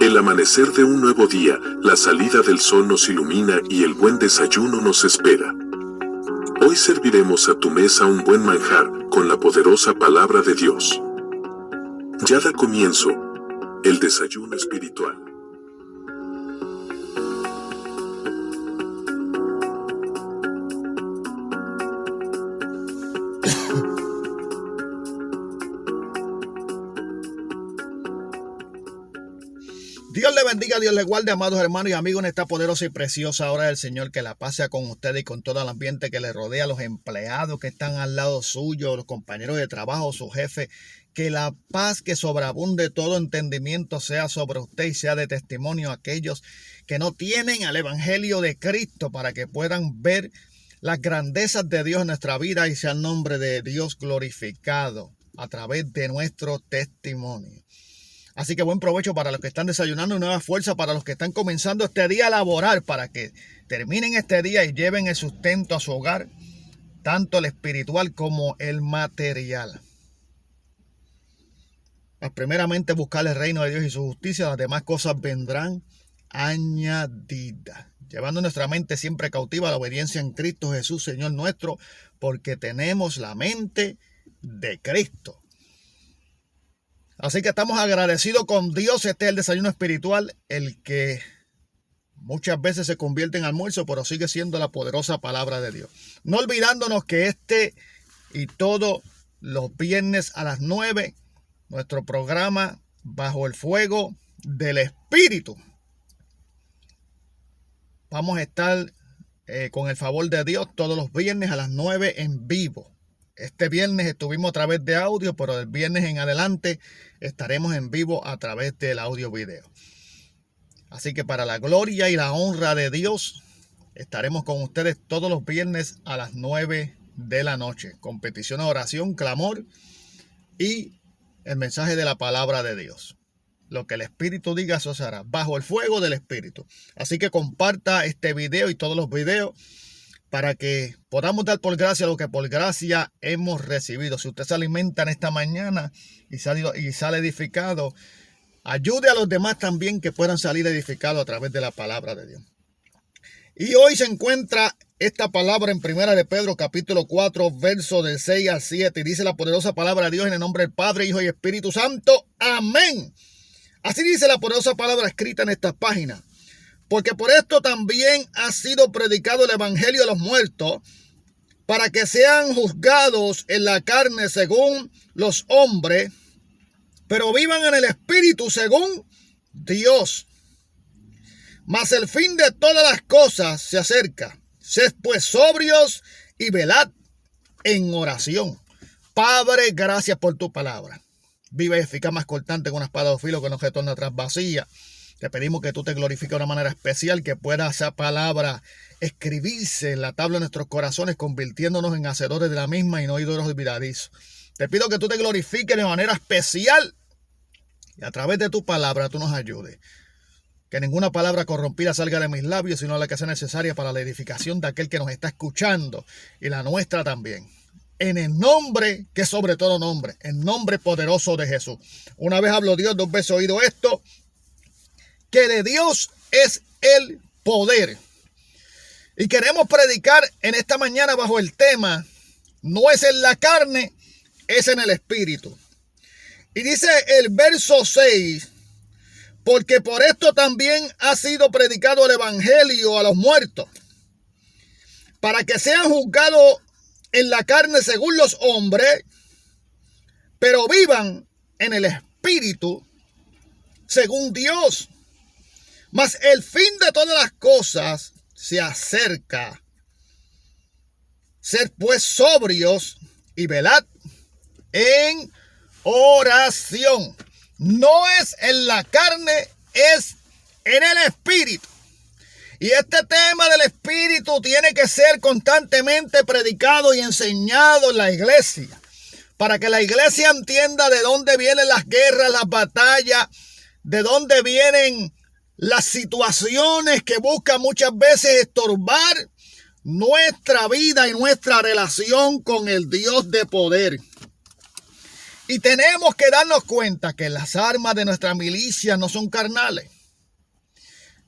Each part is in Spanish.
El amanecer de un nuevo día, la salida del sol nos ilumina y el buen desayuno nos espera. Hoy serviremos a tu mesa un buen manjar con la poderosa palabra de Dios. Ya da comienzo el desayuno espiritual. Dios le bendiga, Dios le guarde, amados hermanos y amigos, en esta poderosa y preciosa hora del Señor. Que la paz sea con ustedes y con todo el ambiente que le rodea, los empleados que están al lado suyo, los compañeros de trabajo, su jefe. Que la paz que sobreabunde todo entendimiento sea sobre usted y sea de testimonio a aquellos que no tienen al Evangelio de Cristo, para que puedan ver las grandezas de Dios en nuestra vida y sea el nombre de Dios glorificado a través de nuestro testimonio. Así que buen provecho para los que están desayunando y nueva fuerza para los que están comenzando este día a laborar, para que terminen este día y lleven el sustento a su hogar, tanto el espiritual como el material. Primeramente buscar el reino de Dios y su justicia, las demás cosas vendrán añadidas. Llevando nuestra mente siempre cautiva a la obediencia en Cristo Jesús, Señor nuestro, porque tenemos la mente de Cristo. Así que estamos agradecidos con Dios. Este es el desayuno espiritual, el que muchas veces se convierte en almuerzo, pero sigue siendo la poderosa palabra de Dios. No olvidándonos que este y todos los viernes a las 9, nuestro programa Bajo el Fuego del Espíritu. Vamos a estar con el favor de Dios todos los viernes a las 9 en vivo. Este viernes estuvimos a través de audio, pero del viernes en adelante estaremos en vivo a través del audio video. Así que para la gloria y la honra de Dios, estaremos con ustedes todos los viernes a las 9 de la noche, con petición, oración, clamor y el mensaje de la palabra de Dios. Lo que el Espíritu diga, eso se hará, bajo el fuego del Espíritu. Así que comparta este video y todos los videos, para que podamos dar por gracia lo que por gracia hemos recibido. Si usted se alimenta en esta mañana y sale edificado, ayude a los demás también que puedan salir edificados a través de la palabra de Dios. Y hoy se encuentra esta palabra en Primera de Pedro, capítulo 4, verso del 6 al 7. Y dice la poderosa palabra de Dios en el nombre del Padre, Hijo y Espíritu Santo. Amén. Así dice la poderosa palabra escrita en estas páginas. Porque por esto también ha sido predicado el evangelio de los muertos, para que sean juzgados en la carne según los hombres, pero vivan en el espíritu según Dios. Mas el fin de todas las cosas se acerca. Sed pues sobrios y velad en oración. Padre, gracias por tu palabra. Viva y eficaz, más cortante que una espada de filo que no retorna atrás vacía. Te pedimos que tú te glorifiques de una manera especial, que pueda esa palabra escribirse en la tabla de nuestros corazones, convirtiéndonos en hacedores de la misma y no oidores olvidadizos. Te pido que tú te glorifiques de manera especial y a través de tu palabra tú nos ayudes. Que ninguna palabra corrompida salga de mis labios, sino la que sea necesaria para la edificación de aquel que nos está escuchando y la nuestra también. En el nombre que sobre todo nombre, el nombre poderoso de Jesús. Una vez habló Dios, dos veces oído esto, que de Dios es el poder. Y queremos predicar en esta mañana bajo el tema, no es en la carne, es en el espíritu. Y dice el verso 6, porque por esto también ha sido predicado el evangelio a los muertos, para que sean juzgados en la carne según los hombres, pero vivan en el espíritu según Dios. Mas el fin de todas las cosas se acerca. Sed pues sobrios y velad en oración. No es en la carne, es en el espíritu. Y este tema del espíritu tiene que ser constantemente predicado y enseñado en la iglesia, para que la iglesia entienda de dónde vienen las guerras, las batallas, de dónde vienen las situaciones que buscan muchas veces estorbar nuestra vida y nuestra relación con el Dios de poder. Y tenemos que darnos cuenta que las armas de nuestra milicia no son carnales,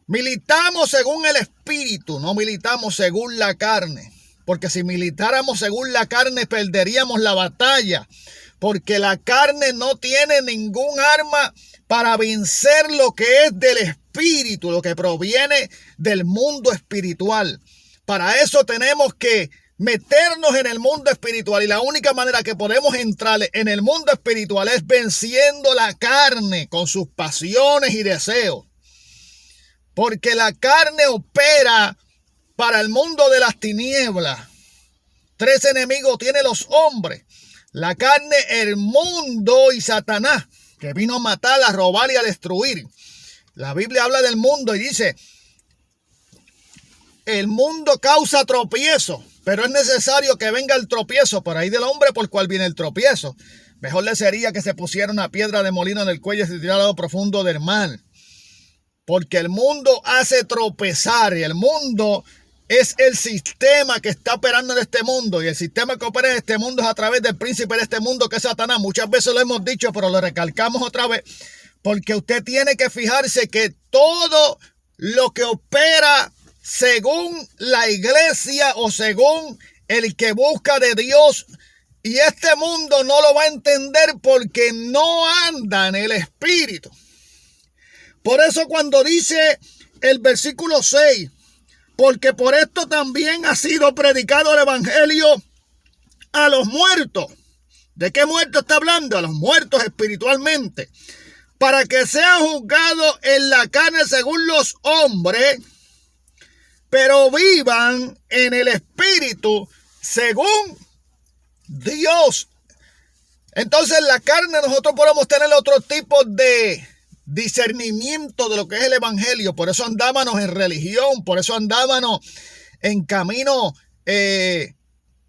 Militamos según el Espíritu, no militamos según la carne. Porque si militáramos según la carne, perderíamos la batalla. Porque la carne no tiene ningún arma para vencer lo que es del Espíritu, lo que proviene del mundo espiritual. Para eso tenemos que meternos en el mundo espiritual. Y la única manera que podemos entrar en el mundo espiritual es venciendo la carne con sus pasiones y deseos. Porque la carne opera para el mundo de las tinieblas. 3 enemigos tienen los hombres: la carne, el mundo y Satanás, que vino a matar, a robar y a destruir. La Biblia habla del mundo y dice: el mundo causa tropiezo, pero es necesario que venga el tropiezo por ahí del hombre por cual viene el tropiezo. Mejor le sería que se pusiera una piedra de molino en el cuello y se tirara a lo profundo del mar. Porque el mundo hace tropezar, y el mundo es el sistema que está operando en este mundo. Y el sistema que opera en este mundo es a través del príncipe de este mundo, que es Satanás. Muchas veces lo hemos dicho, pero lo recalcamos otra vez. Porque usted tiene que fijarse que todo lo que opera según la iglesia o según el que busca de Dios, y este mundo no lo va a entender porque no anda en el Espíritu. Por eso cuando dice el versículo 6, porque por esto también ha sido predicado el evangelio a los muertos. ¿De qué muertos está hablando? A los muertos espiritualmente. Para que sea juzgado en la carne según los hombres, pero vivan en el Espíritu según Dios. Entonces en la carne nosotros podemos tener otro tipo de discernimiento de lo que es el evangelio. Por eso andábamos en religión, por eso andábamos en camino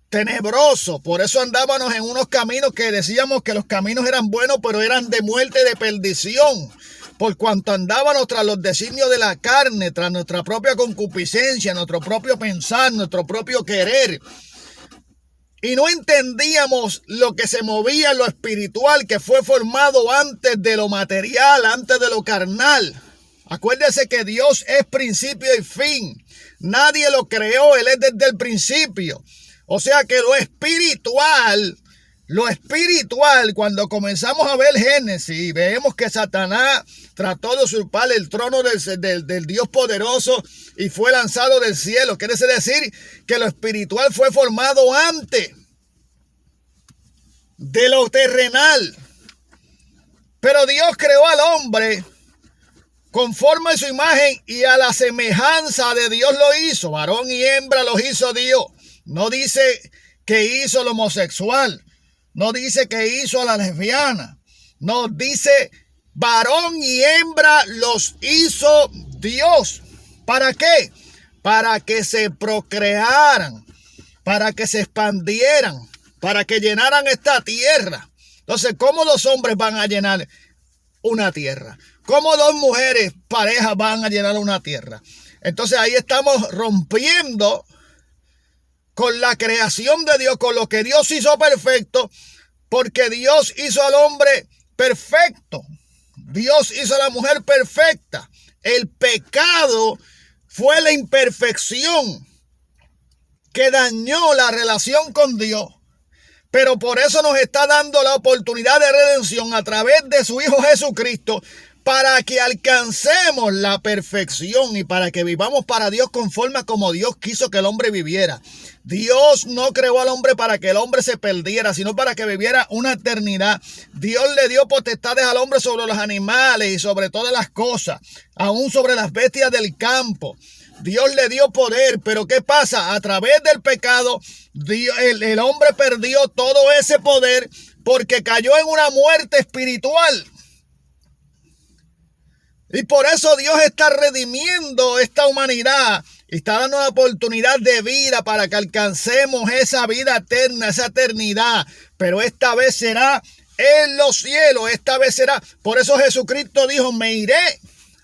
tenebroso, por eso andábamos en unos caminos que decíamos que los caminos eran buenos, pero eran de muerte y de perdición, por cuanto andábamos tras los designios de la carne, tras nuestra propia concupiscencia, nuestro propio pensar, nuestro propio querer. Y no entendíamos lo que se movía en lo espiritual, que fue formado antes de lo material, antes de lo carnal. Acuérdese que Dios es principio y fin. Nadie lo creó, Él es desde el principio. O sea que lo espiritual, cuando comenzamos a ver Génesis, vemos que Satanás trató de usurpar el trono del Dios poderoso y fue lanzado del cielo. Quiere decir que lo espiritual fue formado antes de lo terrenal. Pero Dios creó al hombre conforme a su imagen y a la semejanza de Dios lo hizo. Varón y hembra los hizo Dios. No dice que hizo al homosexual. No dice que hizo a la lesbiana. No, dice varón y hembra los hizo Dios. ¿Para qué? Para que se procrearan, para que se expandieran, para que llenaran esta tierra. Entonces, ¿cómo los hombres van a llenar una tierra? ¿Cómo 2 mujeres, parejas, van a llenar una tierra? Entonces ahí estamos rompiendo con la creación de Dios, con lo que Dios hizo perfecto, porque Dios hizo al hombre perfecto. Dios hizo a la mujer perfecta. El pecado fue la imperfección que dañó la relación con Dios. Pero por eso nos está dando la oportunidad de redención a través de su Hijo Jesucristo, para que alcancemos la perfección y para que vivamos para Dios conforme a como Dios quiso que el hombre viviera. Dios no creó al hombre para que el hombre se perdiera, sino para que viviera una eternidad. Dios le dio potestades al hombre sobre los animales y sobre todas las cosas, aún sobre las bestias del campo. Dios le dio poder, pero ¿qué pasa? A través del pecado, el hombre perdió todo ese poder porque cayó en una muerte espiritual. Y por eso Dios está redimiendo esta humanidad y está dando una oportunidad de vida para que alcancemos esa vida eterna, esa eternidad. Pero esta vez será en los cielos, esta vez será. Por eso Jesucristo dijo: me iré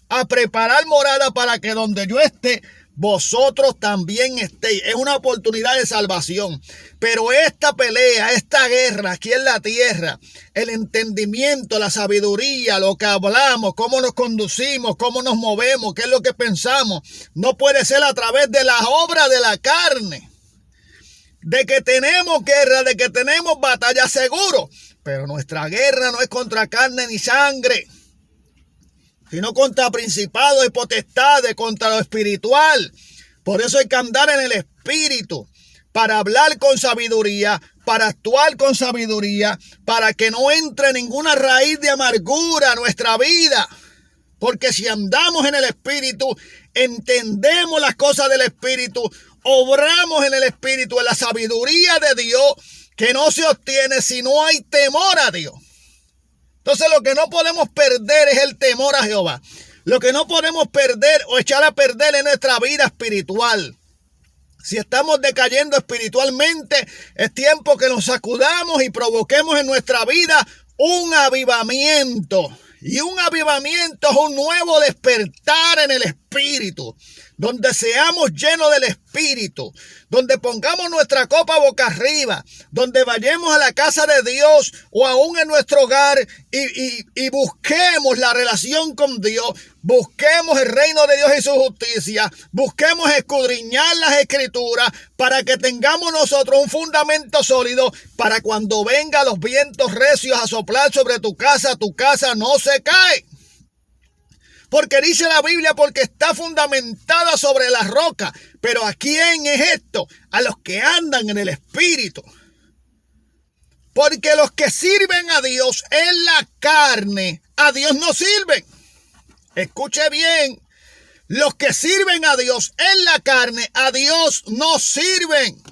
a preparar morada para que donde yo esté vosotros también estéis. Es una oportunidad de salvación. Pero esta pelea, esta guerra aquí en la tierra, el entendimiento, la sabiduría, lo que hablamos, cómo nos conducimos, cómo nos movemos, qué es lo que pensamos, no puede ser a través de las obras de la carne. De que tenemos guerra, de que tenemos batalla, seguro. Pero nuestra guerra no es contra carne ni sangre, sino contra principados y potestades, contra lo espiritual. Por eso hay que andar en el espíritu, para hablar con sabiduría, para actuar con sabiduría, para que no entre ninguna raíz de amargura a nuestra vida. Porque si andamos en el espíritu, entendemos las cosas del espíritu, obramos en el espíritu, en la sabiduría de Dios, que no se obtiene si no hay temor a Dios. Entonces lo que no podemos perder es el temor a Jehová. Lo que no podemos perder o echar a perder es nuestra vida espiritual. Si estamos decayendo espiritualmente, es tiempo que nos sacudamos y provoquemos en nuestra vida un avivamiento. Y un avivamiento es un nuevo despertar en el espíritu, donde seamos llenos del espíritu, donde pongamos nuestra copa boca arriba, donde vayamos a la casa de Dios o aún en nuestro hogar y busquemos la relación con Dios, busquemos el reino de Dios y su justicia, busquemos escudriñar las escrituras para que tengamos nosotros un fundamento sólido para cuando vengan los vientos recios a soplar sobre tu casa no se cae. Porque dice la Biblia, porque está fundamentada sobre la roca. Pero ¿a quién es esto? A los que andan en el espíritu. Porque los que sirven a Dios en la carne, a Dios no sirven. Escuche bien. Los que sirven a Dios en la carne, a Dios no sirven.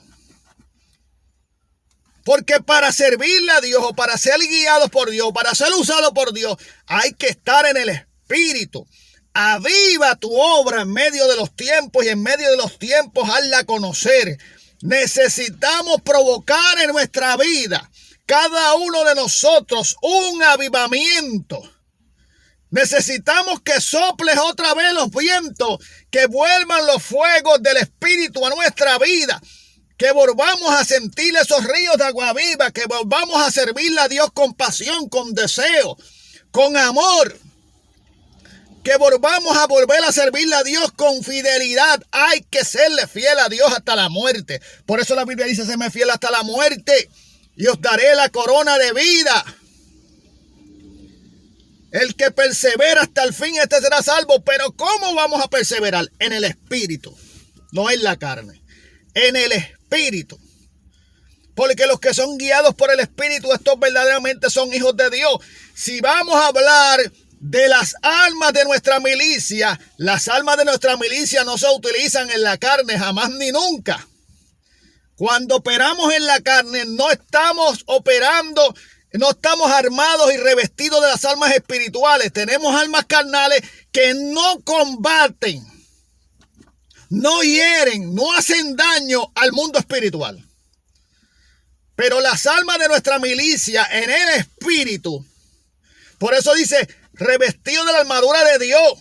Porque para servirle a Dios o para ser guiados por Dios, para ser usados por Dios, hay que estar en el espíritu. Aviva tu obra en medio de los tiempos y en medio de los tiempos hazla conocer. Necesitamos provocar en nuestra vida, cada uno de nosotros, un avivamiento. Necesitamos que soples otra vez los vientos, que vuelvan los fuegos del espíritu a nuestra vida. Que volvamos a sentir esos ríos de agua viva, que volvamos a servirle a Dios con pasión, con deseo, con amor. Que volvamos a volver a servirle a Dios con fidelidad. Hay que serle fiel a Dios hasta la muerte. Por eso la Biblia dice, séme fiel hasta la muerte y os daré la corona de vida. El que persevera hasta el fin, este será salvo. Pero ¿cómo vamos a perseverar? En el espíritu, no en la carne. En el espíritu. Porque los que son guiados por el espíritu, estos verdaderamente son hijos de Dios. Si vamos a hablar de las almas de nuestra milicia, las almas de nuestra milicia no se utilizan en la carne jamás ni nunca. Cuando operamos en la carne, no estamos operando, no estamos armados y revestidos de las almas espirituales. Tenemos almas carnales que no combaten, no hieren, no hacen daño al mundo espiritual. Pero las almas de nuestra milicia en el espíritu, por eso dice, revestido de la armadura de Dios.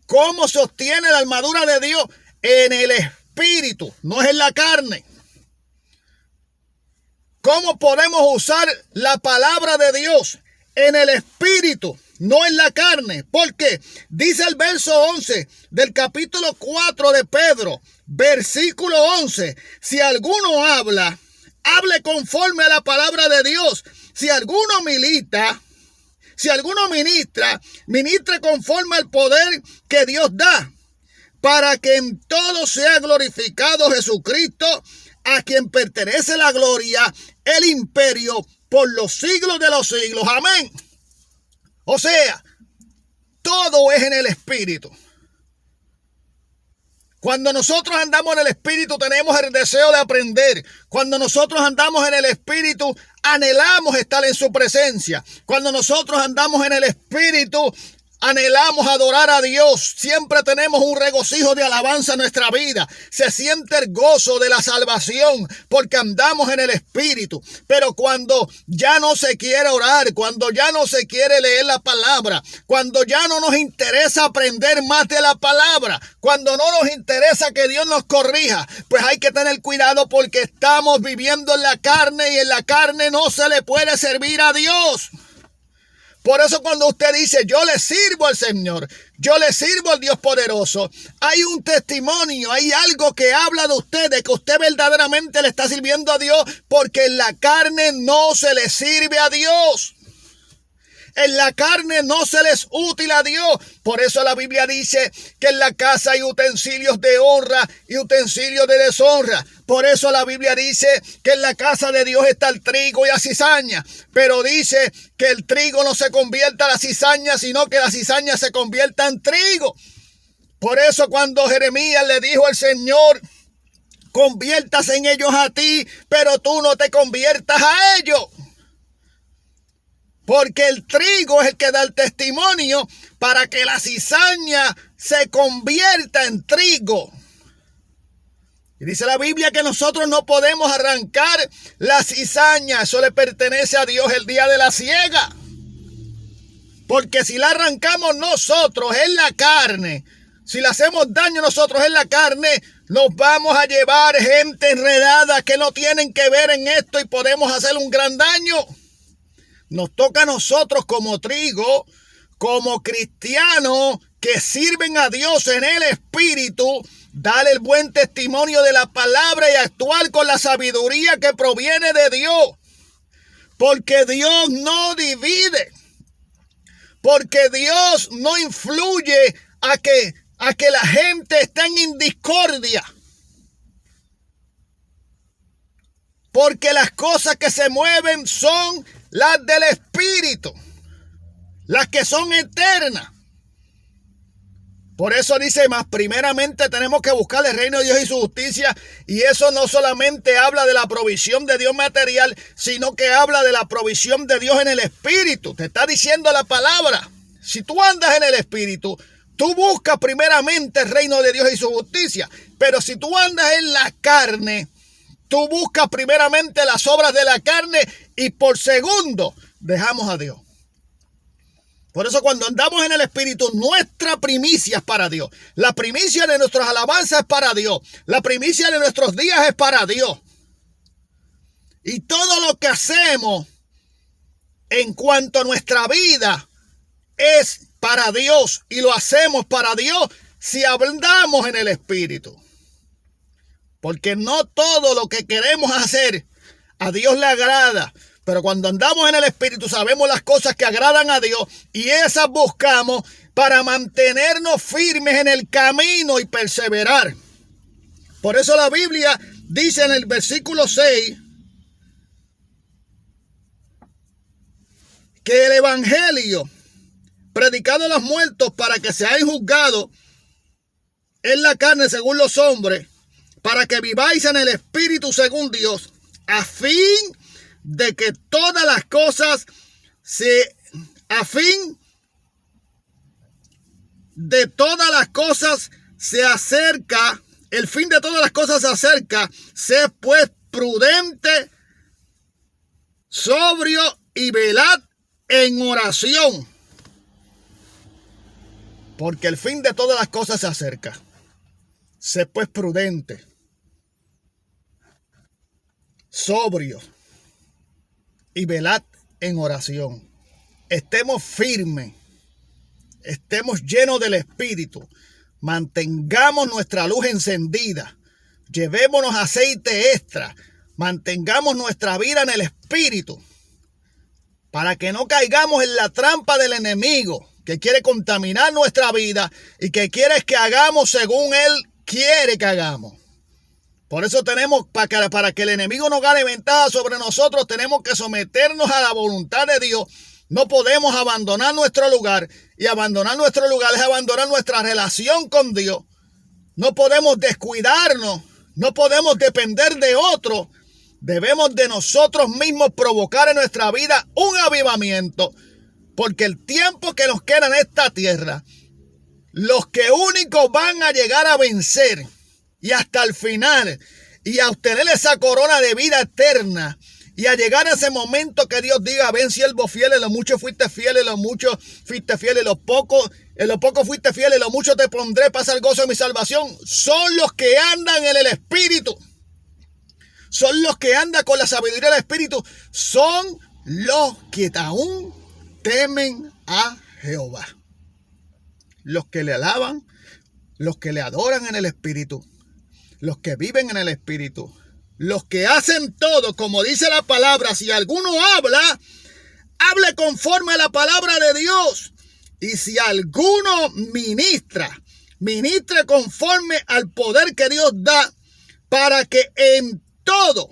¿Cómo se obtiene la armadura de Dios? En el espíritu, no es en la carne. ¿Cómo podemos usar la palabra de Dios? En el espíritu, no en la carne. Porque dice el verso 11 del capítulo 4 de Pedro, versículo 11. Si alguno habla, hable conforme a la palabra de Dios. Si alguno milita, si alguno ministra, ministre conforme al poder que Dios da, para que en todo sea glorificado Jesucristo, a quien pertenece la gloria, el imperio, por los siglos de los siglos. Amén. O sea, todo es en el espíritu. Cuando nosotros andamos en el espíritu, tenemos el deseo de aprender. Cuando nosotros andamos en el espíritu, anhelamos estar en su presencia. Cuando nosotros andamos en el espíritu, anhelamos adorar a Dios. Siempre tenemos un regocijo de alabanza en nuestra vida. Se siente el gozo de la salvación porque andamos en el Espíritu. Pero cuando ya no se quiere orar, cuando ya no se quiere leer la palabra, cuando ya no nos interesa aprender más de la palabra, cuando no nos interesa que Dios nos corrija, pues hay que tener cuidado porque estamos viviendo en la carne y en la carne no se le puede servir a Dios. Por eso cuando usted dice, yo le sirvo al Señor, yo le sirvo al Dios poderoso, hay un testimonio, hay algo que habla de usted, de que usted verdaderamente le está sirviendo a Dios, porque en la carne no se le sirve a Dios. En la carne no se les es útil a Dios. Por eso la Biblia dice que en la casa hay utensilios de honra y utensilios de deshonra. Por eso la Biblia dice que en la casa de Dios está el trigo y la cizaña. Pero dice que el trigo no se convierta a la cizaña, sino que la cizaña se convierta en trigo. Por eso cuando Jeremías le dijo al Señor, conviértase en ellos a ti, pero tú no te conviertas a ellos. Porque el trigo es el que da el testimonio para que la cizaña se convierta en trigo. Y dice la Biblia que nosotros no podemos arrancar la cizaña. Eso le pertenece a Dios el día de la siega. Porque si la arrancamos nosotros en la carne, si le hacemos daño nosotros en la carne, nos vamos a llevar gente enredada que no tienen que ver en esto y podemos hacer un gran daño. Nos toca a nosotros como trigo, como cristianos que sirven a Dios en el Espíritu, dar el buen testimonio de la palabra y actuar con la sabiduría que proviene de Dios. Porque Dios no divide. Porque Dios no influye a que la gente esté en discordia. Porque las cosas que se mueven son las del Espíritu, las que son eternas. Por eso dice, más primeramente tenemos que buscar el reino de Dios y su justicia. Y eso no solamente habla de la provisión de Dios material, sino que habla de la provisión de Dios en el Espíritu. Te está diciendo la palabra. Si tú andas en el Espíritu, tú buscas primeramente el reino de Dios y su justicia. Pero si tú andas en la carne, tú buscas primeramente las obras de la carne y por segundo dejamos a Dios. Por eso cuando andamos en el Espíritu, nuestra primicia es para Dios. La primicia de nuestras alabanzas es para Dios. La primicia de nuestros días es para Dios. Y todo lo que hacemos en cuanto a nuestra vida es para Dios. Y lo hacemos para Dios si andamos en el Espíritu. Porque no todo lo que queremos hacer a Dios le agrada. Pero cuando andamos en el Espíritu sabemos las cosas que agradan a Dios y esas buscamos para mantenernos firmes en el camino y perseverar. Por eso la Biblia dice en el versículo 6 que el evangelio predicado a los muertos para que seáis juzgados en la carne según los hombres, para que viváis en el Espíritu según Dios, a fin de que todas las cosas se acerca, el fin de todas las cosas se acerca, sé pues prudente, sobrio y velad en oración. Porque el fin de todas las cosas se acerca. Sé pues prudente, sobrio y velad en oración. Estemos firmes, estemos llenos del Espíritu, mantengamos nuestra luz encendida, llevémonos aceite extra, mantengamos nuestra vida en el Espíritu, para que no caigamos en la trampa del enemigo, que quiere contaminar nuestra vida y que quiere que hagamos según él quiere que hagamos. Por eso tenemos, para que el enemigo no gane ventaja sobre nosotros, tenemos que someternos a la voluntad de Dios. No podemos abandonar nuestro lugar. Y abandonar nuestro lugar es abandonar nuestra relación con Dios. No podemos descuidarnos. No podemos depender de otro. Debemos de nosotros mismos provocar en nuestra vida un avivamiento. Porque el tiempo que nos queda en esta tierra, los que únicos van a llegar a vencer y hasta el final y a obtener esa corona de vida eterna y a llegar a ese momento que Dios diga: ven, siervo fiel, en lo mucho fuiste fiel, en lo mucho fuiste fiel, en lo poco fuiste fiel, en lo mucho te pondré, pasa el gozo de mi salvación. Son los que andan en el Espíritu. Son los que andan con la sabiduría del Espíritu. Son los que aún temen a Jehová. Los que le alaban, los que le adoran en el Espíritu, los que viven en el Espíritu, los que hacen todo, como dice la palabra. Si alguno habla, hable conforme a la palabra de Dios. Y si alguno ministre conforme al poder que Dios da, para que en todo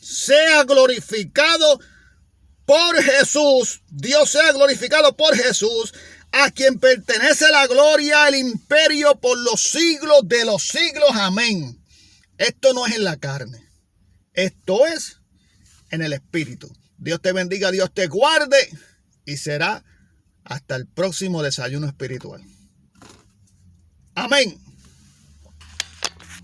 sea glorificado por Jesús. Dios sea glorificado por Jesús, a quien pertenece la gloria, el imperio por los siglos de los siglos. Amén. Esto no es en la carne, esto es en el Espíritu. Dios te bendiga, Dios te guarde, y será hasta el próximo desayuno espiritual. Amén.